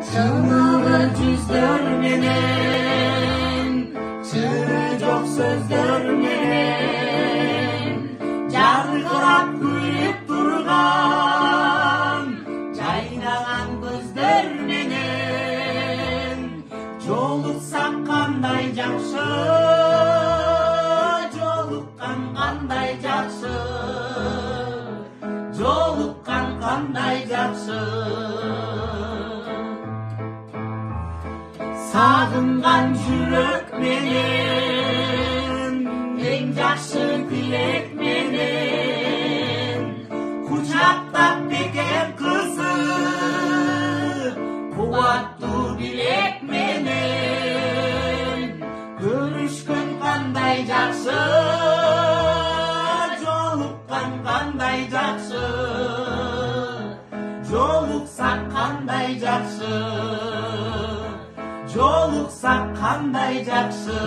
Çığlığı cüzler menen, çığırı жоқ сөздөр менен, жарқырап күліп тұрған, жайнаған көздөр менен, жолықсақ қандай жақсы, жолыққан қандай жақсы, жолыққан қандай жақсы. Sağınған жүрек менен, ең жақсы тілек менен, құшақтап бекер қызы, қуаттуу билек менен, көрүшкөн қандай жақсы, жолыққан қандай жақсы, жолықсақ қандай жақсы, жолықсақ қандай жақсы.